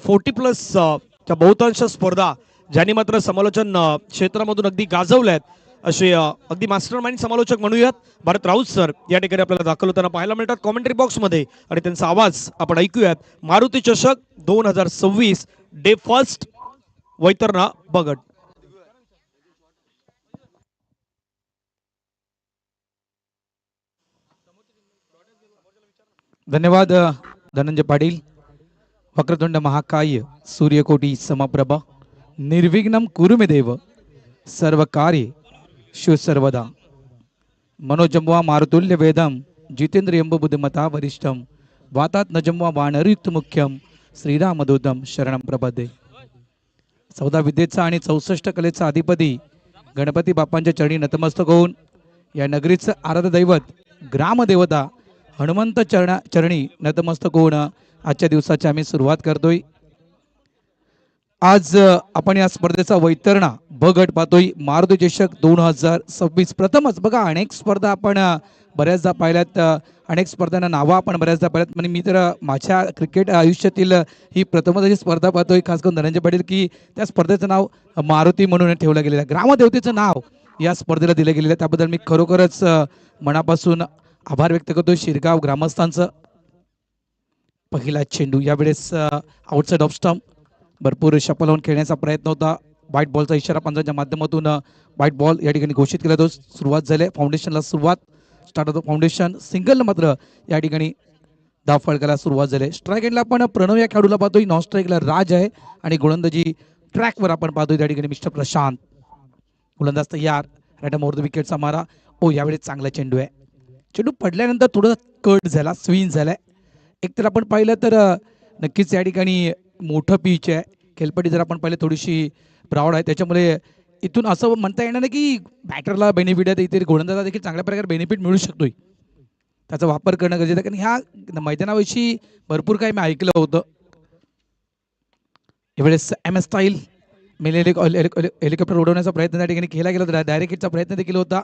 40+ च्या बहुतांश स्पर्धा ज्यांनी मात्र समालोचन क्षेत्रामधून अगदी गाजवल्यात असे अगदी मास्टर माइंड समालोचक म्हणूयात भारत राऊत सर या ठिकाणी आपल्याला दाखल होताना पाहायला मिळतात कॉमेंट्री बॉक्समध्ये आणि त्यांचा आवाज आपण ऐकूयात. मारुती चषक 2026 डे फर्स्ट वैतरणा बगट. धन्यवाद धनंजय पाटील. वक्रतुंड महाकाय सूर्यकोटी समप्रभ निर्विघ्नं कुरु मे देव सर्व कार्ये शु सर्वदा. मनोजम्वा मारुतुल्य वेदम जितेंद्रियं बुद्धिमता वरिष्ठम वातात नजम्वा वानरयुक्त मुख्यम श्रीरामदूतम शरणं प्रपदे. 14 विद्येचा आणि 64 कलेचा अधिपती गणपती बाप्पांच्या चरणी नतमस्तक होऊन या नगरीचं आराध्य दैवत ग्रामदेवता हनुमंत चरणी नतमस्तक होऊन आजच्या दिवसाची आम्ही सुरुवात करतोय. आज आपण या स्पर्धेचा वैतरणा ब गट पाहतोय. मारुती चषक 2026 प्रथमच बघा. अनेक स्पर्धा आपण बऱ्याचदा पाहिल्यात, अनेक स्पर्धांना नावं आपण बऱ्याचदा पाहिल्यात. म्हणजे मी तर माझ्या क्रिकेट आयुष्यातील ही प्रथमच अशी स्पर्धा पाहतोय, खास करून धनंजय पाटील, की त्या स्पर्धेचं नाव मारुती म्हणून ठेवलं गेलेलं आहे. ग्रामदेवतेचं नाव या स्पर्धेला दिलं गेलेलं आहे. त्याबद्दल मी खरोखरच मनापासून आभार व्यक्त करतो शिरगाव ग्रामस्थांचं. पहिला चेंडू यावेळेस आउटसाइड ऑफ स्टंप. भरपूर शपल लावून खेळण्याचा प्रयत्न होता. व्हाईट बॉलचा इशारा पंचांच्या माध्यमातून व्हाईट बॉल या ठिकाणी घोषित केला. तो सुरुवात झाली फाउंडेशनला. सुरुवात स्टार्ट ऑफ फाउंडेशन सिंगल मात्र या ठिकाणी धाव फळकायला सुरुवात झाली. स्ट्राईक एंडला आपण प्रणव या खेळाडूला पाहतोय. नॉन स्ट्राईकला राज आहे आणि गोलंदाजी ट्रॅकवर आपण पाहतोय त्या ठिकाणी मिस्टर प्रशांत. गोलंदाज तयार. राईट मोर द विकेटचा मारा. ओ यावेळेस चांगला चेंडू आहे. चेंडू पडल्यानंतर थोडं कट झाला, स्विंग झालाय. एकतर आपण पाहिलं तर नक्कीच या ठिकाणी मोठं पिच आहे. खेळपट्टी जर आपण पाहिलं थोडीशी ब्रॉड आहे. त्याच्यामुळे इथून असं म्हणता येणार नाही की बॅटरला बेनिफिट आहे, इथे गोलंदाजाला देखील चांगल्या प्रकारे बेनिफिट मिळू शकतोय. त्याचा वापर करणं गरजेचं आहे, कारण ह्या मैदानाविषयी भरपूर काही मी ऐकलं होतं. यावेळेस MS स्टाईल हेलिकॉप्टर उडवण्याचा प्रयत्न त्या ठिकाणी केला गेला. डायरेक्ट हिटचा प्रयत्न देखील होता.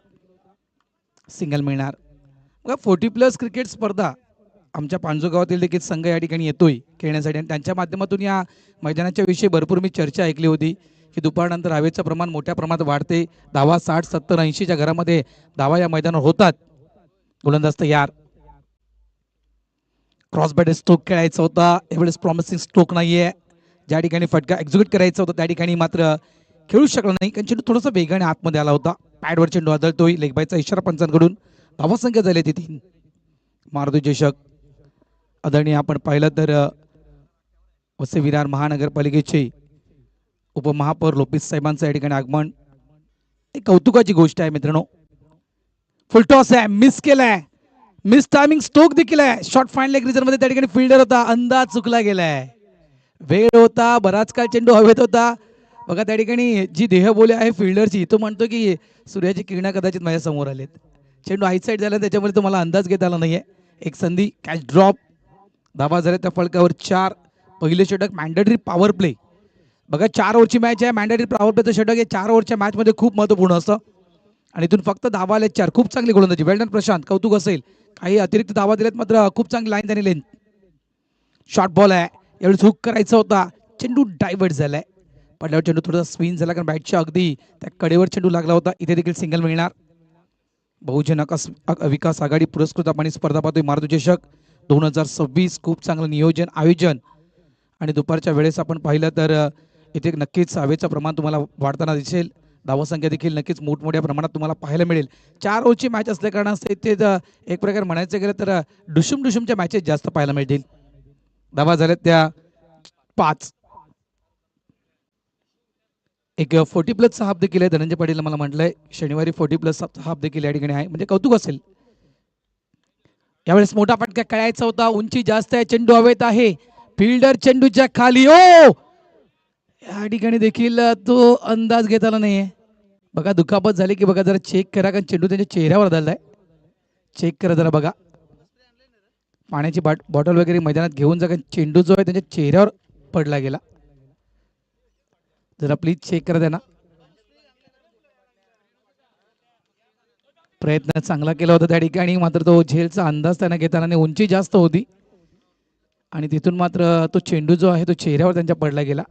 सिंगल मिळणार. बघा 40+ क्रिकेट स्पर्धा आमच्या पांजू गावातील देखील संघ या ठिकाणी येतोय खेळण्यासाठी आणि त्यांच्या माध्यमातून या मैदानाच्या विषयी भरपूर मी चर्चा ऐकली होती की दुपारनंतर हवेचं प्रमाण मोठ्या प्रमाणात वाढते. धावा 60, 70, 80च्या घरामध्ये धावा या मैदानावर होतात. गोलंदाज तयार. क्रॉस बॅट स्ट्रोक खेळायचा होता. यावेळेस प्रॉमिसिंग स्ट्रोक नाहीये. ज्या ठिकाणी फटका एक्झिक्यूट करायचा होता त्या ठिकाणी मात्र खेळू शकला नाही, कारण चेंडू थोडासा वेगाने आतमध्ये आला होता. पॅडवर चेंडू आदळतोय. लेगबायचा इशारा पंचांकडून. धावा संख्या झाली ती 3. मारुती चषक आदरणीय आपण पाहिलं तर वसई विरार महानगरपालिकेचे उपमहापौर लोपिस साहेबांचं या ठिकाणी आगमन एक कौतुकाची गोष्ट आहे मित्रांनो. फुलटॉस आहे, मिस केलाय. मिस टायमिंग स्ट्रोक देखील आहे. शॉर्ट फाईन लेग रिझन मध्ये त्या ठिकाणी फिल्डर होता, अंदाज चुकला गेलाय. वेळ होता, बराच काळ चेंडू हवेत होता. बघा त्या ठिकाणी जी देहबोली आहे फिल्डरची, तो म्हणतो की सूर्याची किरणं कदाचित माझ्या समोर आलेत. चेंडू आईट साईड झाला, त्याच्यामुळे तुम्हाला अंदाज घेता आला नाहीये. एक संधी, कॅच ड्रॉप. धावा झाल्या त्या फलकावर 4. पहिले षटक मॅन्डेटरी पॉवर प्ले. बघा 4 ओव्हरची मॅच आहे. मॅन्डेटरी पॉवर प्लेचं षटक हे 4 ओव्हरच्या मॅच मध्ये खूप महत्त्वपूर्ण असतं आणि इथून फक्त धावा आले 4. खूप चांगली गोलंदाजी. वेल्डन प्रशांत, कौतुक असेल. काही अतिरिक्त धावा दिलेत मात्र खूप चांगली लाईन त्यांनी लेन. शॉर्ट बॉल आहे. यावेळेस हुक करायचा होता. चेंडू डायव्हर्ट झालाय. पडल्यावर चेंडू थोडासा स्विंग झाला, कारण बॅटच्या अगदी त्या कडेवर चेंडू लागला होता. इथे देखील सिंगल मिळणार. बहुजन विकास आघाडी पुरस्कृत आपण स्पर्धा पाहतोय. मारुती चषक 2026 खूप चांगलं नियोजन, आयोजन आणि दुपारच्या वेळेस आपण पाहिलं तर इथे नक्कीच हवेचं प्रमाण तुम्हाला वाढताना दिसेल. धावसंख्या देखील नक्कीच मोठमोठ्या प्रमाणात तुम्हाला पाहायला मिळेल. 4 ओव्हरची मॅच असल्या कारणास्तव इथे एक प्रकारे म्हणायचं गेलं तर डुशुमच्या मॅचेस जास्त पाहायला मिळतील. धावा झाल्यात त्या 5. एक 40+ हाफ देखील आहे. धनंजय पाटील मला म्हटलंय शनिवारी 40+ हाफ देखील या ठिकाणी आहे, म्हणजे कौतुक असेल. यावेळेस मोठा फटका खेळायचा होता. उंची जास्त आहे, चेंडू हवेत आहे. फिल्डर चेंडूच्या खाली. ओ या ठिकाणी देखील तो अंदाज घेता आला नाहीये. बघा दुखापत झाली की बघा जरा चेक करा, कारण चेंडू त्यांच्या चेहऱ्यावर आदळलाय. चेक करा जरा बघा. पाण्याची बॉटल वगैरे मैदानात घेऊन जा, कारण चेंडू जो आहे त्यांच्या चेहऱ्यावर पडला गेला. जरा प्लीज चेक करा त्यांना. प्रयत्न चांगला केला होता त्या ठिकाणी, मात्र तो झेलचा अंदाज त्यांना घेताना. उंची जास्त होती आणि तिथून मात्र तो चेंडू जो आहे तो चेहऱ्यावर त्यांच्या पडला गेला.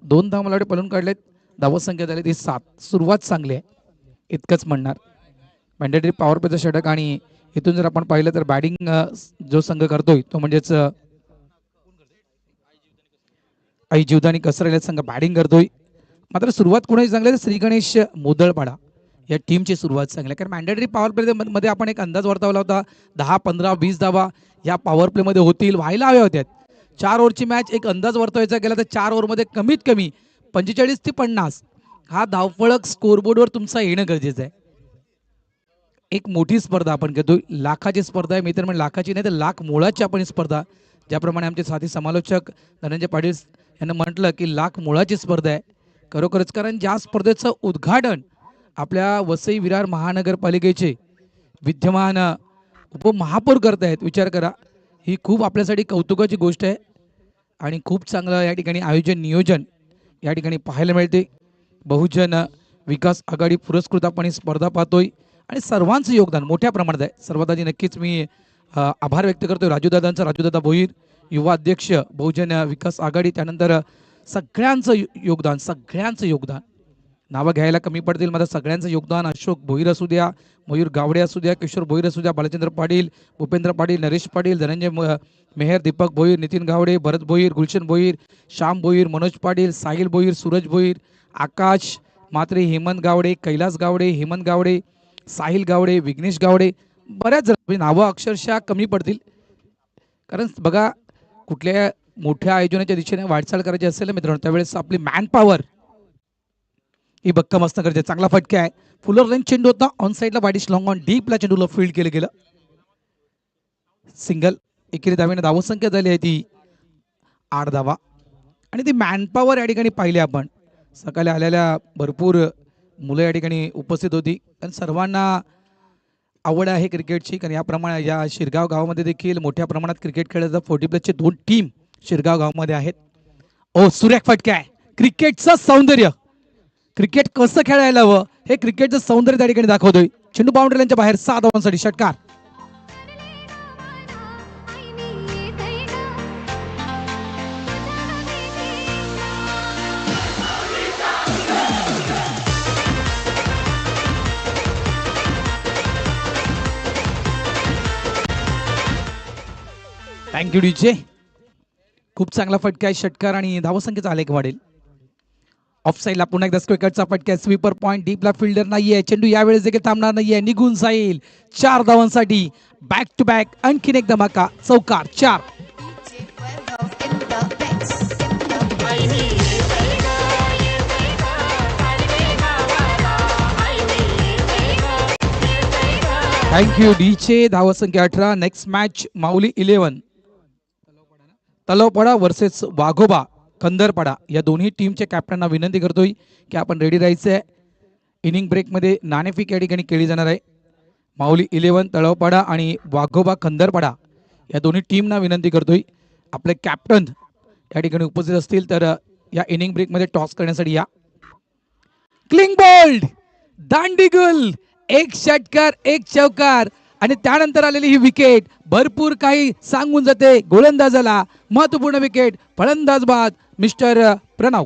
2 धावा मला वाटते पळून काढलेत. धावसंख्या झाली ती 7. सुरुवात चांगली आहे इतकंच म्हणणार. मॅन्डेटरी पॉवर प्लेचा षटक आणि इथून जर आपण पाहिलं तर बॅटिंग जो संघ करतोय तो म्हणजेच आई जीवदानी कसरलेला संघ बॅटिंग करतोय. मात्र सुरुवात कोणाची चांगली आहे? श्री गणेश मोदळपाडा या टीमची सुरुवात चांगली आहे. कारण मॅन्डेटरी पॉवर प्ले मध्ये आपण एक अंदाज वर्तवला होता 10, 15, 20 धावा या पॉवर प्ले मध्ये होतील, व्हायला हव्या होत्या. 4 ओव्हरची मॅच एक अंदाज वर्तवायचा गेला तर 4 ओव्हरमध्ये कमीत कमी 45 ते 50 हा धावफलक स्कोरबोर्डवर तुमचा येणं गरजेचं आहे. एक मोठी स्पर्धा आपण घेतोय, लाखाची स्पर्धा आहे. मी तर म्हणजे लाखाची नाही तर लाख मोळाची आपण ही स्पर्धा, ज्याप्रमाणे आमचे साथी समालोचक धनंजय पाटील यांनी म्हटलं की लाख मोळाची स्पर्धा आहे. खरोखरच कारण ज्या स्पर्धेचं उद्घाटन आपल्या वसई विरार महानगरपालिकेचे विद्यमान उपमहापौर करत आहेत, विचार करा. ही खूप आपल्यासाठी कौतुकाची गोष्ट आहे आणि खूप चांगलं या ठिकाणी आयोजन नियोजन या ठिकाणी पाहायला मिळते. बहुजन विकास आघाडी पुरस्कृत आपण ही स्पर्धा पाहतोय आणि सर्वांचं योगदान मोठ्या प्रमाणात आहे. सर्वात आधी नक्कीच मी आभार व्यक्त करतोय राजूदादांचा, राजूदादा भोईर युवा अध्यक्ष बहुजन विकास आघाडी. त्यानंतर सगळ्यांचं योगदान नावं घ्यायला कमी पडतील, माझं सगळ्यांचं योगदान. अशोक भोईर असू द्या, मयूर गावडे असू द्या, किशोर भोईर असू द्या, बालचंद्र पाटील, भूपेंद्र पाटील, नरेश पाटील, धनंजय मेहर, दीपक भोईर, नितीन गावडे, भरत भोईर, गुलशन भोईर, श्याम भोईर, मनोज पाटील, साहिल भोईर, सूरज भोईर, आकाश मात्रे, हेमंत गावडे, कैलास गावडे, हेमंत गावडे, साहिल गावडे, विघ्नेश गावडे, बऱ्याच नावं अक्षरशः कमी पडतील. कारण बघा, कुठल्या मोठ्या आयोजनाच्या दिशेने वाटचाल करायची असेल मित्रांनो, त्यावेळेस आपली मॅन पॉवर ही भक्कम असणं गरजेचं. चांगला फटका आहे, फुलर रेंज चेंडू होता, ऑन साईडला वाईडिश लॉंग ऑन डीपला चेंडूला फील्ड केलं गेलं, सिंगल. एकेरी धावेने धावसंख्या झाली आहे ती 8 धावा. आणि ती मॅनपॉवर या ठिकाणी पाहिली आपण. सकाळी आलेल्या भरपूर मुलं या ठिकाणी उपस्थित होती आणि सर्वांना आवड आहे क्रिकेटची. कारण याप्रमाणे या शिरगाव गावामध्ये देखील मोठ्या प्रमाणात क्रिकेट खेळायचा 40+ 2 टीम शिरगाव गावामध्ये आहेत. ओ सुरेख फटका आहे. क्रिकेटचं सौंदर्य, क्रिकेट कसं खेळायला हवं हे क्रिकेटचं सौंदर्य त्या ठिकाणी दाखवतोय. चेंडू बाउंड्री लाईनच्या बाहेर 6 धावांसाठी षटकार. Thank you DJ. खूप चांगला फटका आहे, षटकार आणि धावसंख्येचा आलेख वाढेल. ऑफ साईडला पुन्हा एकदा स्क्वेकरचा फटका, स्वीपर पॉइंट, डीपला फिल्डर नाहीये, चेंडू यावेळेस देखील थांबणार नाहीये, निघून जाईल. 4 धावांसाठी बॅक टू बॅक आणखीन एक धमाका, चौकार 4. थँक्यू डीचे. धावसंख्या 18. नेक्स्ट मॅच माऊली 11 तलावपाडा वर्सेस वाघोबा कंदरपाडा. या दोन्ही टीमच्या कॅप्टनना विनंती करतोय की आपण रेडी राहायचं आहे. इनिंग ब्रेकमध्ये नाणेफेक या ठिकाणी केली जाणार आहे. माऊली 11 तलावपाडा आणि वाघोबा कंदरपाडा या दोन्ही टीमना विनंती करतोय आपले कॅप्टन या ठिकाणी उपस्थित असतील तर या इनिंग ब्रेकमध्ये टॉस करण्यासाठी या. क्लिंग बोल्ड, दांडीगुल, एक षटकार एक चौकार आणि त्यानंतर आलेली ही विकेट भरपूर काही सांगून जाते. गोलंदाजाला महत्वपूर्ण विकेट, फलंदाज बाद मिस्टर प्रणव.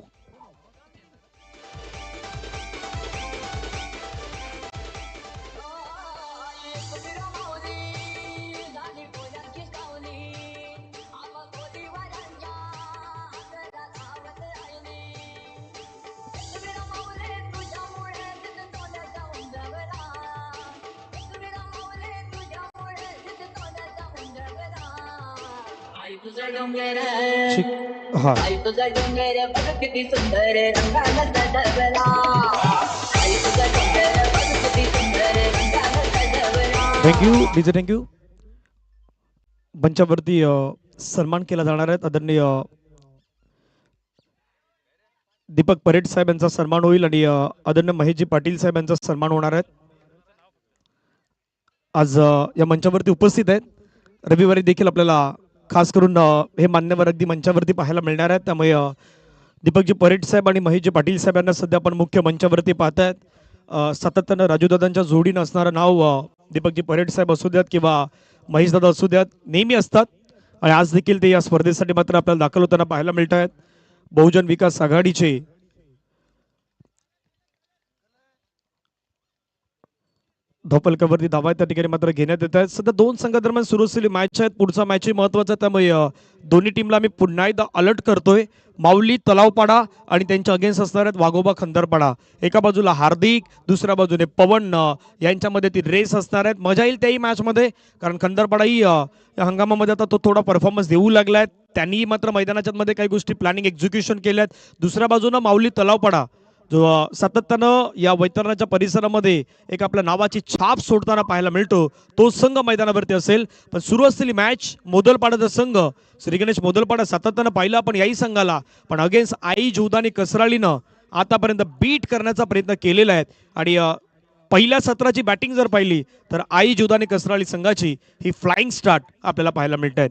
हा, थँक्यू डीजे, थँक्यू. मंचावरती सन्मान केला जाणार आहे. आदरणीय दीपक परेड साहेब यांचा सन्मान होईल आणि आदरणीय महेशजी पाटील साहेब यांचा सन्मान होणार आहे. आज या मंचावरती उपस्थित आहेत. रविवारी देखील आपल्याला खास करून हे मान्यवर अगदी मंचावरती पाहायला मिळणार आहेत. त्यामुळे दीपकजी परेड साहेब आणि महेशजी पाटील साहेब यांना सध्या आपण मुख्य मंचावरती पाहतायत. सातत्यानं राजूदादांच्या जोडीनं असणारं नाव दीपकजी परेड साहेब असू द्यात किंवा महेशदादा असू द्यात नेहमी असतात. आणि आज देखील ते या स्पर्धेसाठी मात्र आपल्याला दाखल होताना पाहायला मिळत आहेत. बहुजन विकास आघाडीचे धोपलकावरती धावा त्या ठिकाणी मात्र घेण्यात येत आहेत. सध्या दोन संघादरम्यान सुरू असलेली मॅच आहेत. पुढचा मॅचही महत्वाचा आहे, त्यामुळे दोन्ही टीमला मी पुन्हा एकदा अलर्ट करतोय. माऊली तलावपाडा आणि त्यांच्या अगेन्स्ट असणार आहेत वाघोबा खंदरपाडा. एका बाजूला हार्दिक, दुसऱ्या बाजूने पवन यांच्यामध्ये ती रेस असणार आहेत. मजा येईल त्याही मॅचमध्ये, कारण खंदरपाडाही या हंगामामध्ये आता तो थोडा परफॉर्मन्स देऊ लागलाय. त्यांनी मात्र मैदानाच्या मध्ये काही गोष्टी प्लॅनिंग एक्झिक्युशन केल्यात. दुसऱ्या बाजूनं माऊली तलावपाडा जो सातत्यानं या वैतरणाच्या परिसरामध्ये एक आपल्या नावाची छाप सोडताना पाहायला मिळतो, तो संघ मैदानावरती असेल. पण सुरू असलेली मॅच मोदलपाडाचा संघ श्री गणेश मोदलपाडा सातत्यानं पाहिलं आपण याही संघाला, पण अगेन्स्ट आई जुदानी कसरालीनं आतापर्यंत बीट करण्याचा प्रयत्न केलेला आहे. आणि पहिल्या सत्राची बॅटिंग जर पाहिली तर आई जुदानी कसराली संघाची ही फ्लाइंग स्टार्ट आपल्याला पाहायला मिळत आहे.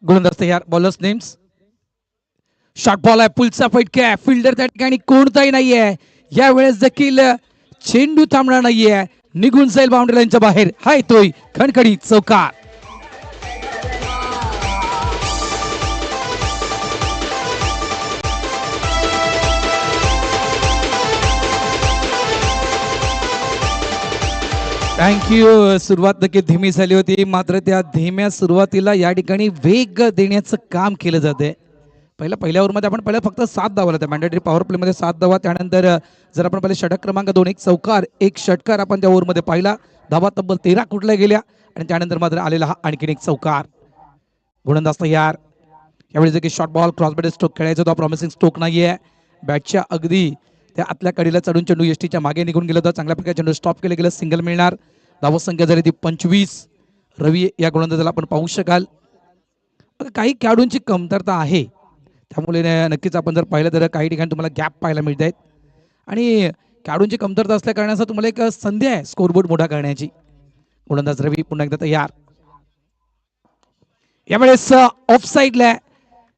गोलंदाज तयार. Bowlers names. शॉर्ट बॉल आहे, पुलचा फटका, फिल्डर त्या ठिकाणी कोणताही नाहीये. यावेळेस देखील चेंडू थांबणार नाहीये, निघून जाईल बाउंड्री लाईनच्या बाहेर. हा येतोय खणखणीत चौकार. थँक्यू. सुरुवात नक्की धीमी झाली होती, मात्र त्या धीम्या सुरुवातीला या ठिकाणी वेग देण्याचं काम केलं जाते. पहिल्या ओव्हरमध्ये आपण फक्त 7 धावा होत्या मॅन्डेटरी पॉवर प्लेमध्ये 7 धावा. त्यानंतर जर आपण पहिले षटक क्रमांक 2 एक चौकार एक षटकार आपण त्या ओव्हरमध्ये पाहिला. धावा तब्बल 13 कुठल्या गेल्या आणि त्यानंतर मात्र आलेला हा आणखीन एक चौकार. गोलंदाज तयार. यावेळी जे की शॉर्ट बॉल क्रॉसबेड स्ट्रोक खेळायचा होता, प्रॉमिसिंग स्ट्रोक नाहीये. बॅटच्या अगदी त्या आतल्या कडीला चढून चेंडू एसटीच्या मागे निघून गेला होता. चांगल्या प्रकारे चेंडू स्टॉप केलं गेलं, सिंगल मिळणार. धावा संख्या झाली ती 25. रवी या गोलंदाजाला आपण पाहू शकाल. काही खेळाडूंची कमतरता आहे, त्यामुळे नक्कीच आपण जर पाहिलं तर काही ठिकाणी तुम्हाला गॅप पाहायला मिळत आहेत. आणि खेळाडूंची कमतरता असल्या कारणाचा तुम्हाला एक संधी आहे स्कोरबोर्ड मोठा करण्याची. गोलंदाज रवी पुन्हा एकदा तयार. यावेळेस ऑफ साईडला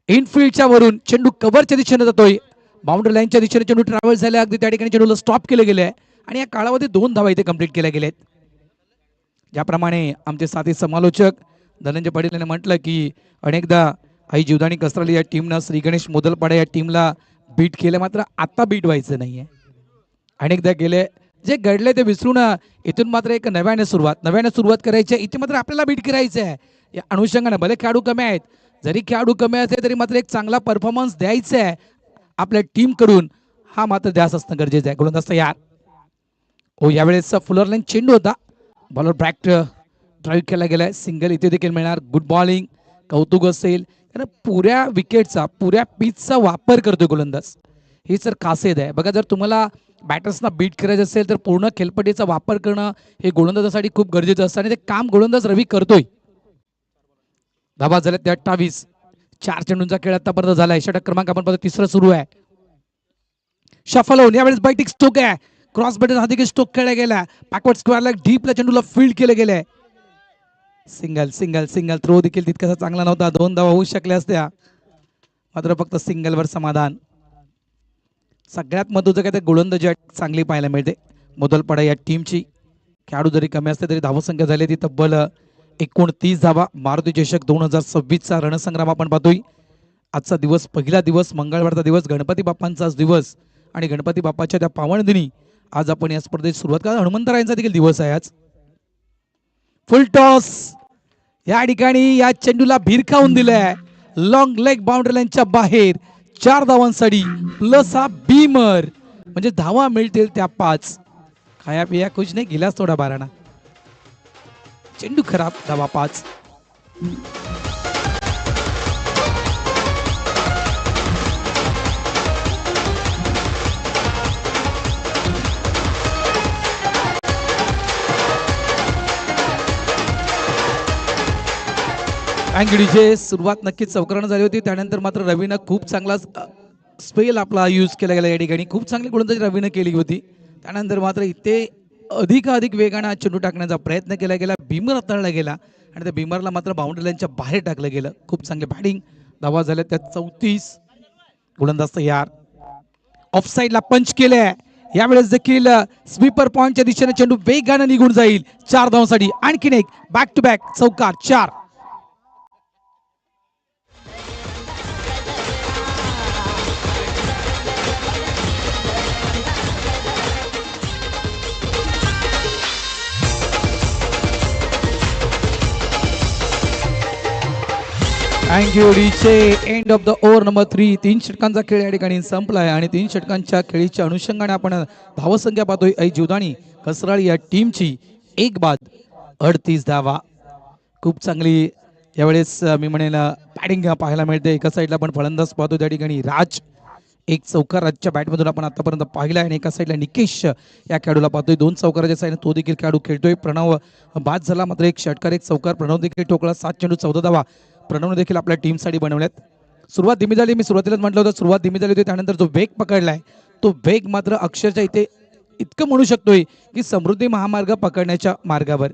इनफिल्डच्या वरून चेंडू कव्हरच्या दिशेने जातोय. बाउंड्री लाईनच्या दिशेने चेंडू ट्रॅव्हल झाला, अगदी त्या ठिकाणी चेंडूला स्टॉप केले गेले आणि या काळामध्ये 2 धावा इथे कंप्लीट केल्या गेल्यात. ज्याप्रमाणे आमचे साथी समालोचक धनंजय पाटील यांनी म्हटलं की अनेकदा आई जीवदानी कसराली या टीमनं श्री गणेश मोदलपाडा या टीमला बीट केलं, मात्र आता बीट व्हायचं नाहीये. अनेकदा गेले जे घडले ते विसरून इथून मात्र एक नव्याने सुरुवात करायची. इथे मात्र आपल्याला बीट करायचं आहे. या अनुषंगाने भले खेळाडू कमी आहेत, जरी खेळाडू कमी असले तरी मात्र एक चांगला परफॉर्मन्स द्यायचा आहे आपल्या टीम कडून, हा मात्र ध्यास असणं गरजेचं आहे. गोलंदाज तयार. हो, यावेळेस फुलर लाईन चेंडू होता, बॉलर बॅक ड्राईव्ह केला गेलाय, सिंगल इथे देखील मिळणार. गुड बॉलिंग, कौतुक असेल. कारण पुऱ्या विकेटचा पुऱ्या पिचचा वापर करतोय गोलंदाज, ही सर खासियत आहे. बघा, जर तुम्हाला बॅटर्सना बीट करायचं असेल तर पूर्ण खेळपट्टीचा वापर करणं हे गोलंदाजासाठी खूप गरजेचं असतं आणि ते काम गोलंदाज रवी करतोय. धावा झाल्या त्या 28. 4 चेंडूंचा खेळ आतापर्यंत झालाय. षटक क्रमांक आपण तिसरं सुरू आहे. शफल होऊन यावेळेस बायटिक स्ट्रोक आहे, क्रॉस बॅटर हा देखील स्ट्रोक खेळला गेला. बॅकवर्ड स्क्वेअरला डीपला चेंडूला फील्ड केलं गेलंय. Single single single. थ्रो देखील तितकासा चांगला नव्हता, 2 धावा होऊ शकल्या असत्या, मात्र फक्त सिंगलवर समाधान. सगळ्यात महत्त्वाचं काय, ते गोलंदाजी चांगली पाहायला मिळते मोदलपाडा या टीमची. खेळाडू जरी कमी असते तरी धावसंख्या झाली ती तब्बल 29 धावा. मारुती चषक 2026चा रणसंग्राम आपण पाहतोय. आजचा दिवस पहिला दिवस, मंगळवारचा दिवस, गणपती बाप्पांचाच दिवस आणि गणपती बाप्पाच्या त्या पावन दिनी आज आपण या स्पर्धेची सुरुवात करा. हनुमंतरायांचा देखील दिवस आहे आज. फुल टॉस या ठिकाणी या चेंडूला भिरकावून दिलाय, लॉंग लेग बाउंड्री लाईनच्या बाहेर. 4 धावांसाठी प्लस हा बीमर, म्हणजे धावा मिळतील त्या 5. खाया पिया कुछ नाही, गिलास थोडा बाराणा. चेंडू खराब, धावा 5. अँगडीचे सुरुवात नक्कीच चौकारानं झाली होती. त्यानंतर मात्र रवीनं खूप चांगला स्पेल आपला यूज केला गेला या ठिकाणी. खूप चांगली गोलंदाजी रवीनं केली होती. त्यानंतर मात्र इथे अधिक वेगाने चेंडू टाकण्याचा प्रयत्न केला गेला, बीमर हाताळला गेला आणि त्या बीमरला मात्र बाउंड्री लाईनच्या बाहेर टाकलं गेलं. खूप चांगली बॅटिंग. धावा झाल्या त्या 34. गोलंदाज तयार. ऑफ साईडला पंच केलंय. यावेळेस देखील स्वीपर पॉइंटच्या दिशेने चेंडू वेगाने निघून जाईल 4 धावांसाठी. आणखीन एक बॅक टू बॅक चौकार 4. थँक्यू डीचे. End of the over number 3. 3 षटकांचा खेळ या ठिकाणी संपलाय आणि 3 षटकांच्या खेळीच्या अनुषंगाने आपण धावसंख्या पाहतोय. ऐ जीवदानी कसराळी या टीमची 1 बाद 38 धावा. खूप चांगली यावेळेस मी म्हणेल बॅटिंग पाहायला मिळते. एका साईडला आपण फलंदाज पाहतो त्या ठिकाणी राज, एक चौकार राजच्या बॅटमधून आपण आतापर्यंत पाहिला आहे आणि एका साईडला निकेश या खेळाडूला पाहतोय. 2 चौकाराच्या साईडने तो देखील खेळाडू खेळतोय. प्रणव बाद झाला, मात्र 1 षटकार 1 चौकार. प्रणव देखील ठोकला. 7 चेंडू 14 धावा प्रणवने देखील आपल्या टीमसाठी बनवल्यात. सुरुवात धीमी झाली, मी सुरुवातीलाच म्हटलं होतं सुरुवात धीमी झाली होती. त्यानंतर जो वेग पकडलाय तो वेग मात्र अक्षरशः इथे इतकं म्हणू शकतोय की समृद्धी महामार्ग पकडण्याच्या मार्गावर.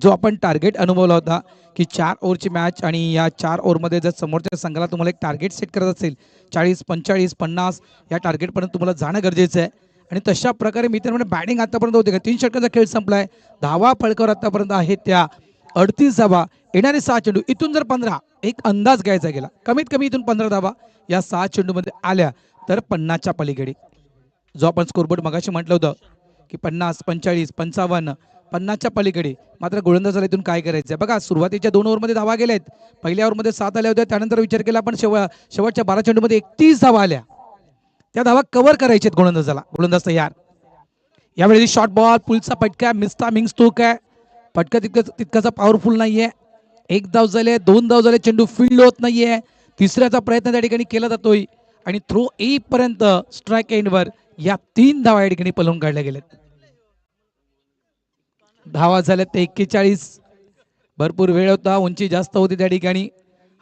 जो आपण टार्गेट अनुभवला होता की 4 ओव्हरची मॅच आणि या 4 ओव्हरमध्ये जर समोरच्या संघाला तुम्हाला एक टार्गेट सेट करत असेल 40, 45, 50 या टार्गेटपर्यंत तुम्हाला जाणं गरजेचं आहे. आणि तशा प्रकारे मी तर म्हणजे बॅटिंग आतापर्यंत होते का 3 षटकांचा खेळ संपलाय. धावा फळकावर आतापर्यंत आहेत त्या 38 धावा. येणारे 6 चेंडू इथून जर 15 एक अंदाज घ्यायचा गेला कमीत कमी इथून 15 धावा या 6 चेंडूमध्ये आल्या तर 50च्या पलीकडे जो आपण स्कोरबोर्ड मगाशी म्हटलं होतं की 50, 45, 55, 50च्या पलीकडे. मात्र गोलंदाजाला इथून काय करायचं बघा. सुरुवातीच्या 2 ओव्हरमध्ये धावा गेल्या आहेत. पहिल्या ओव्हरमध्ये 7 आल्या होत्या. त्यानंतर विचार केला आपण शेवटच्या 12 चेंडूमध्ये 31 धावा आल्या. त्या धावा कव्हर करायच्या आहेत गोलंदाजाला. गोलंदाज तयार. यावेळी शॉर्ट बॉल पुलचा पटका मिस्ता मिंग स्टोक आहे. पटका तितकाचा पॉवरफुल नाहीये. 1 धाव झाले, 2 धाव झाले, चेंडू फील्ड होत नाहीये. तिसऱ्याचा प्रयत्न त्या ठिकाणी केला जातोय आणि थ्रो येईपर्यंत स्ट्राईक एंडवर या 3 धावा या ठिकाणी पळवून काढल्या गेल्यात. धावा झाल्या ते 41. भरपूर वेळ होता, उंची जास्त होती त्या ठिकाणी.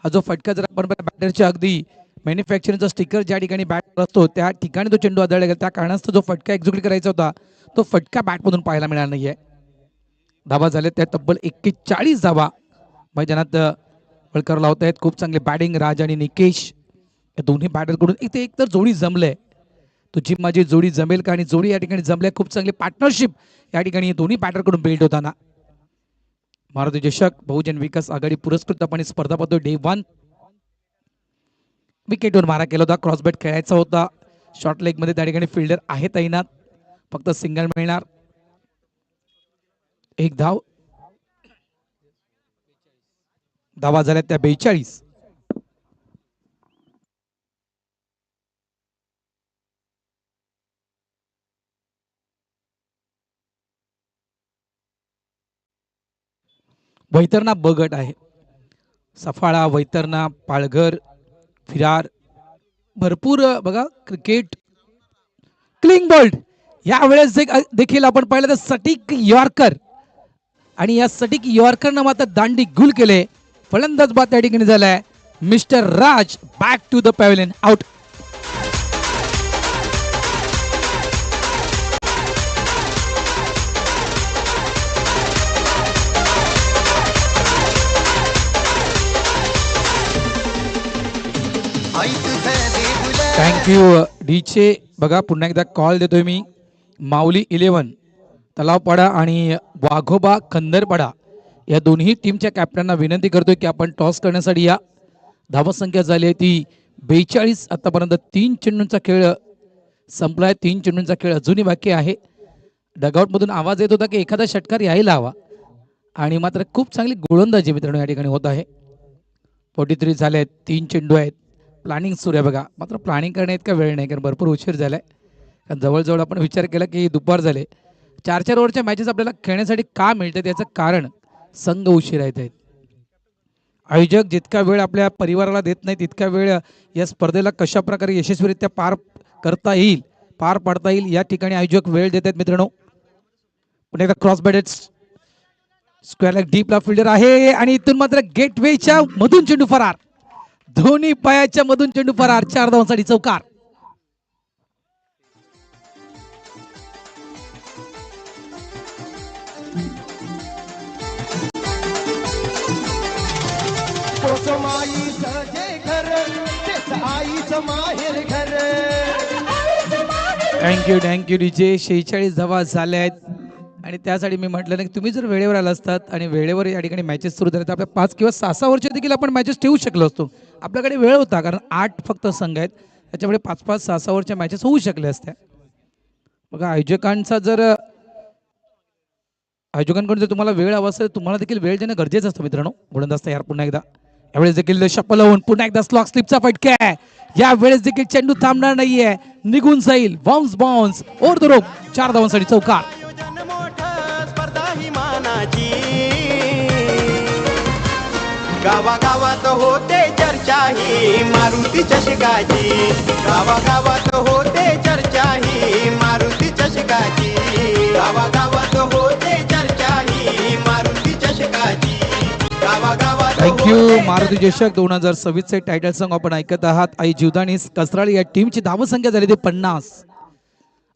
हा जो फटका जर आपण बॅटरच्या अगदी मॅन्युफॅक्चरिंगचा स्टिकर ज्या ठिकाणी बॅट असतो त्या ठिकाणी तो चेंडू आदळला गेला. त्या कारणास्तव जो फटका एक्झिक्यूट करायचा होता तो फटका बॅटमधून पाहायला मिळाला नाहीये. धावा झाल्या त्या तब्बल 41 धावा मैदानात वळकर लावत आहेत. खूप चांगले बॅटिंग राज आणि निकेश या दोन्ही बॅटरकडून इथे एक तर जोडी जमले. तुझी माझी जोडी जमेल का आणि जोडी या ठिकाणी जमल्या. खूप चांगली पार्टनरशिप या ठिकाणी दोन्ही बॅटरकडून बिल्ड होताना. मारुती चषक बहुजन विकास आघाडी पुरस्कृत आपण स्पर्धा पाहतो. डे 1 विकेटवर मारा केला होता. क्रॉसबॅट खेळायचा होता. शॉर्ट लेग मध्ये त्या ठिकाणी फिल्डर आहे तैनात. फक्त सिंगल मिळणार. 1 धाव. धावा झाल्या त्या 42. वैतरणा बगट आहे. सफाळा, वैतरणा, पालघर, फिरार भरपूर बघा क्रिकेट. क्लिंग बोल्ट यावेळेस देखील आपण पाहिलं तर सटीक यॉर्कर आणि या सटीक यॉर्करनं मात्र दांडी गुल केले. फलंदाज बाद त्या ठिकाणी झालाय mister Raj. Back to the pavilion. Out. Thank you डीचे. बघा पुन्हा एकदा कॉल देतोय मी. माऊली 11 तलावपाडा आणि वाघोबा खंदरपाडा या दोन्ही टीमच्या कॅप्टनना विनंती करतोय की आपण टॉस करण्यासाठी या. धावसंख्या झाली आहे ती 42. आतापर्यंत 3 चेंडूंचा खेळ संपलाय. 3 चेंडूंचा खेळ अजूनही बाकी आहे. डगआउट मधून आवाज येत होता की एखादा षटकार यायला हवा आणि मात्र खूप चांगली गोलंदाजी मित्रांनो या ठिकाणी होत आहे. 43 झाले आहेत. 3 चेंडू आहेत. प्लॅनिंग सुरू आहे बघा. मात्र प्लॅनिंग करण्यात इतका वेळ नाही कारण भरपूर उशीर झालाय. कारण जवळजवळ आपण विचार केला की दुपार झाले. 4-4 ओव्हरच्या मॅचेस आपल्याला खेळण्यासाठी का मिळतात याचं कारण संघ उशिरा येत आहेत. आयोजक जितका वेळ आपल्या परिवाराला देत नाही तितका वेळ या स्पर्धेला कशा प्रकारे यशस्वीरित्या पार पाडता येईल या ठिकाणी आयोजक वेळ देत आहेत मित्रांनो. पुन्हा एकदा क्रॉस बॅटेड स्क्वेअर लेग डीपला फिल्डर आहे आणि इथून मात्र गेटवेच्या मधून चेंडू फरार. दोन्ही पायाच्या मधून चेंडू फरार. 4 धावांसाठी चौकार. आईचं घर तेच आईचं माहेर घर. Thank you DJ. 46 धावा झाल्या आहेत आणि त्यासाठी मी म्हटलं ना की तुम्ही जर वेळेवर आला असतात आणि वेळेवर या ठिकाणी मॅचेस सुरू झाल्या तर आपल्या 5 किंवा 6 ओव्हरच्या देखील आपण मॅचेस ठेवू शकलो असतो. आपल्याकडे वेळ होता कारण 8 फक्त संघ आहेत त्याच्यामुळे 5-5 6 ओव्हरच्या मॅचेस होऊ शकल्या असत्या. बघा आयोजकांचा जर आयोजकांकडून जर तुम्हाला वेळ हवा असेल तुम्हाला देखील वेळ देणं गरजेचं असतं मित्रांनो. गोलंदाज तयार पुन्हा एकदा यावेळेस देखील शपल लावून पुन्हा एकदा स्लॉक स्लिपचा फटका आहे. यावेळेस देखील चेंडू थांबणार नाहीये निघून जाईल bounce bounce over the rope 4 धावांसाठी चौकार. आयोजन मोठं स्पर्धा ही मानाची गावागावात होते चर्चा ही मारुती चषकाची गावागावात होते चर्चा ही मारुती चषकाची गावागावात होते चर्चा ही मारुती चषकाची गावागावात थँक्यू. मारुती चषक 2026 चे टायटल सॉन्ग आपण ऐकत आहात. आई जीवदानी कसराळी या टीमची धावसंख्या झाली ती 50.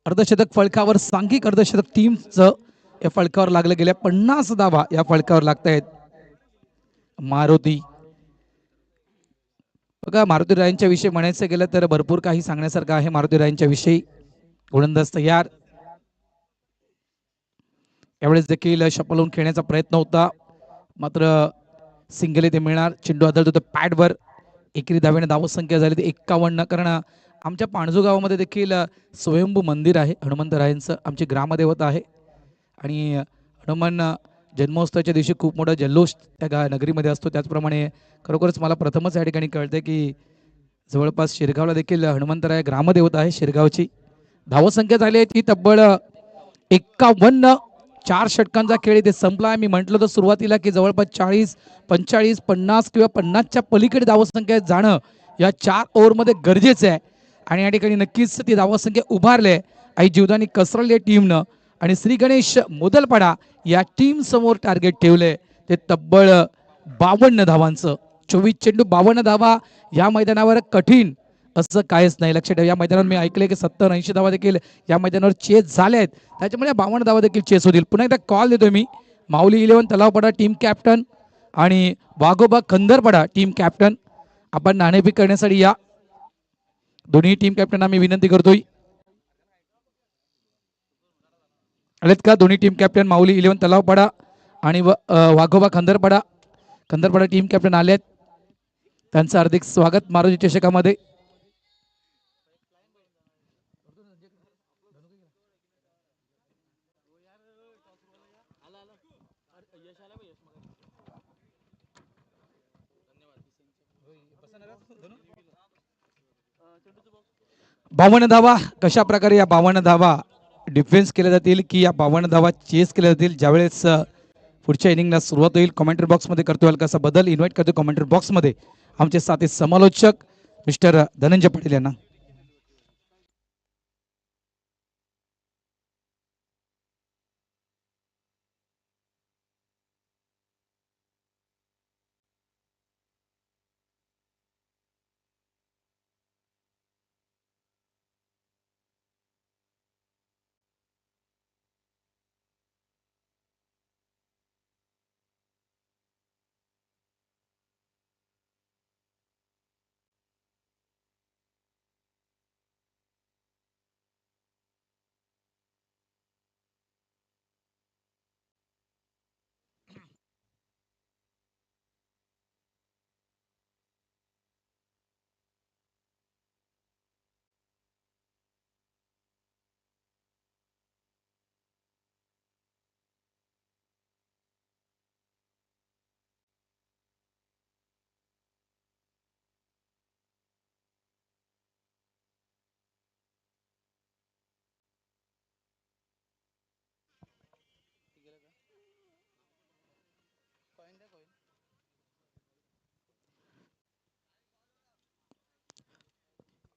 अर्धशतक फळकावर सांघिक अर्धशतक टीमचं या फळकावर लागलं गेल्या 50 धावा या फळकावर लागतायत. मारुती बघा मारुती रायांच्या विषयी म्हणायचं गेलं तर भरपूर काही सांगण्यासारखं आहे. मारुती रायांच्या विषयी गोलंदाज तयार यावेळेस देखील शपलवून खेळण्याचा प्रयत्न होता मात्र सिंगल इथे मिळणार. चेंडू आदळतो तर पॅडवर एकरी धावेने धावसंख्या झाली ती 51. कारण आमच्या पाणजू गावामध्ये देखील स्वयंभू मंदिर आहे हनुमंतरायांचं आमची ग्रामदेवता आहे आणि हनुमान जन्मोत्सवाच्या दिवशी खूप मोठा जल्लोष त्या नगरीमध्ये असतो. त्याचप्रमाणे खरोखरच मला प्रथमच या ठिकाणी कळते की जवळपास शिरगावला देखील हनुमंतराय ग्रामदेवता आहे शिरगावची. धावसंख्या झाली आहे ती तब्बल 51. 4 षटकांचा खेळ इथे संपला. मी म्हटलं तर सुरुवातीला की जवळपास 40 45 50 किंवा 50च्या पलीकडे धावसंख्या जाणं या 4 ओव्हरमध्ये गरजेचं आहे आणि या ठिकाणी नक्कीच ती धावसंख्या उभारले आई जीवदानी कसरली टीमनं आणि श्री गणेश मोदलपाडा या टीम समोर टार्गेट ठेवले ते तब्बल 52 धावांचं. 24 चेंडू 52 धावा या मैदानावर कठीण असं काहीच नाही. लक्षात ठेवा या मैदानावर मी ऐकले की 70-80 धावा देखील या मैदानावर चेस झाले आहेत त्याच्यामुळे 52 धावा देखील चेस होतील. पुन्हा एकदा कॉल देतो मी माऊली 11 तलावपाडा टीम कॅप्टन आणि वाघोबा खंदरपाडा टीम कॅप्टन आपण नाणेफेक करण्यासाठी या. दोन्ही टीम कॅप्टनना मी विनंती करतोय. आलेत का दोन्ही टीम कॅप्टन माऊली 11 तलावपाडा आणि वाघोबा खंदरपाडा टीम कॅप्टन आलेत. त्यांचं हार्दिक स्वागत मारुती चषकामध्ये. बावन्न धावा कशा प्रकारे या 52 धावा डिफेन्स केल्या जातील की या 52 धावा चेस केल्या जातील ज्यावेळेस पुढच्या इनिंगला सुरुवात होईल. कॉमेंट्री बॉक्समध्ये करतो हलकासा बदल इन्व्हाइट करतो कॉमेंट्री बॉक्समध्ये आमचे साथी समालोचक मिस्टर धनंजय पाटील यांना.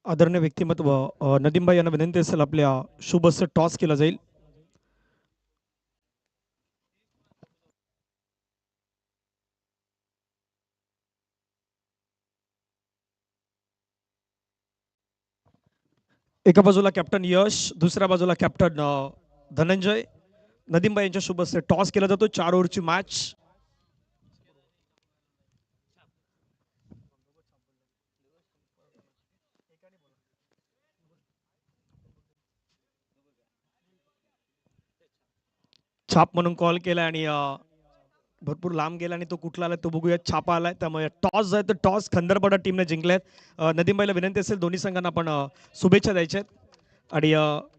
आदरणीय व्यक्तिमत्व नदीमभाई यांना विनंती असेल आपल्या शुभ असं टॉस केला जाईल. एका बाजूला कॅप्टन यश दुसऱ्या बाजूला कॅप्टन धनंजय. नदीमभाई यांच्या शुभ असं टॉस केला जातो. 4 ओव्हरची मॅच. छाप म्हणून कॉल केला आणि भरपूर लांब गेला आणि तो कुठला आलाय तो बघूया. छापा आलाय, त्यामुळे टॉस आहे तर टॉस खंदरपाडा टीमने जिंकल्यात. नदीमबाईला विनंती असेल दोन्ही संघांना आपण शुभेच्छा द्यायच्या आहेत आणि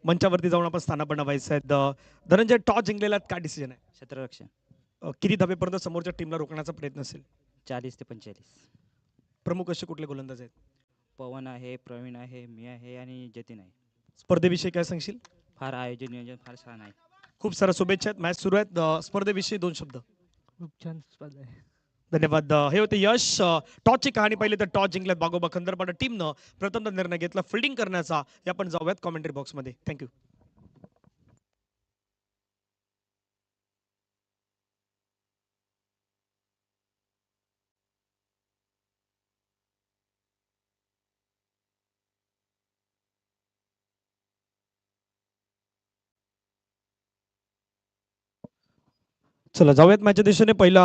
मंचावरती जाऊन आपण स्थानापन्न व्हायचं आहे. धनंजय, टॉस जिंकलेला काय डिसिजन आहे? क्षेत्ररक्षण किती धावेपर्यंत समोरच्या टीमला रोखण्याचा प्रयत्न असेल? 40 ते 45. प्रमुख असे कुठले गोलंदाज आहेत? पवन आहे, प्रवीण आहे, मी आहे आणि जतीन आहे. स्पर्धेविषयी काय सांगशील? फार आयोजन नियोजन फार छान आहे. खूप साऱ्या शुभेच्छा आहेत. मॅच सुरू आहेत. स्पर्धेविषयी 2 शब्द. खूप छान स्पर्धा आहे. धन्यवाद. हे होते यश. टॉसची कहाणी पाहिली तर टॉस जिंकल्यात बागोबा खंदरपाडा टीमनं. प्रथम निर्णय घेतला फिल्डिंग करण्याचा. हे आपण जाऊयात कॉमेंट्री बॉक्समध्ये. थँक्यू. चला जाऊयात मॅचच्या दिशेने. पहिला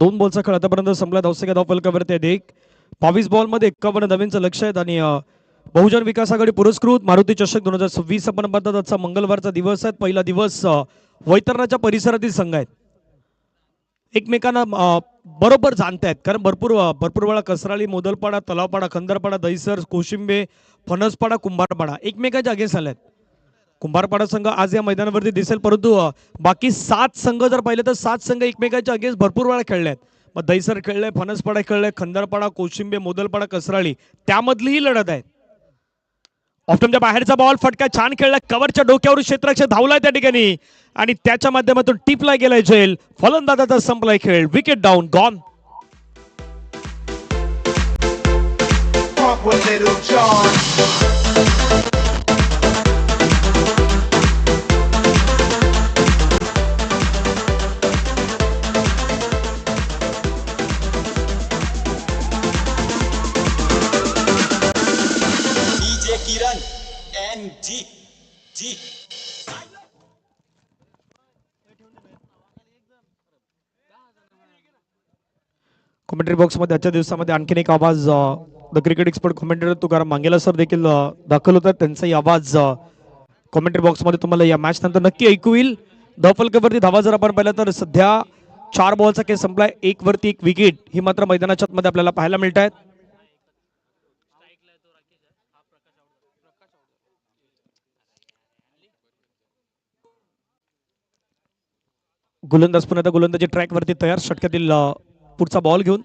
2 बॉलचा खेळ आतापर्यंत संपला. धावसंख्या धाव फलकावरती आहेत 1. 22 बॉलमध्ये 51 धावांचं लक्ष आहेत आणि बहुजन विकास आघाडी पुरस्कृत मारुती चषक 2026 आपण पाहतात. आजचा मंगळवारचा दिवस आहे. पहिला दिवस वैतरणाच्या परिसरातील संघ आहेत एकमेकांना बरोबर जाणतायत, कारण भरपूर वेळा कसराळी, मोदलपाडा, तलावपाडा, खंदरपाडा, दहिसर, कोशिंबे, फणसपाडा, कुंभारपाडा एकमेकांच्या अगेन्स्ट आल्यात. कुंभारपाडा संघ आज या मैदानावरती दिसेल, परंतु बाकी 7 संघ जर पाहिले तर 7 संघ एकमेकांच्या अगेन्स्ट भरपूर वेळा खेळल्यात. मग दहिसर खेळलंय, फणसपाडा खेळलंय, खंदरपाडा, कोशिंबे, मोदलपाडा, कसराळी त्यामधलीही लढत आहे. ऑफ्टमच्या बाहेरचा बॉल फटका छान खेळला, कव्हरच्या डोक्यावर क्षेत्ररक्षक धावलाय त्या ठिकाणी आणि त्याच्या माध्यमातून टिपला गेलाय झेल. फलंदाजाचा संपलाय खेळ. Wicket down, gone. Talk with Little John. DJ Kiran and G. Commentary बॉक्समध्ये आजच्या दिवसामध्ये आणखीन एक आवाज the cricket expert commentator Tukaram Mangela sir देखील दाखल होतात. त्यांचाही आवाज कॉमेंट्री बॉक्समध्ये तुम्हाला या मॅच नंतर नक्की ऐकू येईल. धावफलकावरती धावा जर आपण पाहिलं तर सध्या 4 बॉलचा खेळ संपलाय. 1 वरती 1 विकेट ही मात्र मैदानाच्या आतमध्ये आपल्याला पाहायला मिळत आहेत. गोलंदाज पुन्हा गोलंदाजी ट्रॅक वरती तयार. षटकातील पुढचा बॉल घेऊन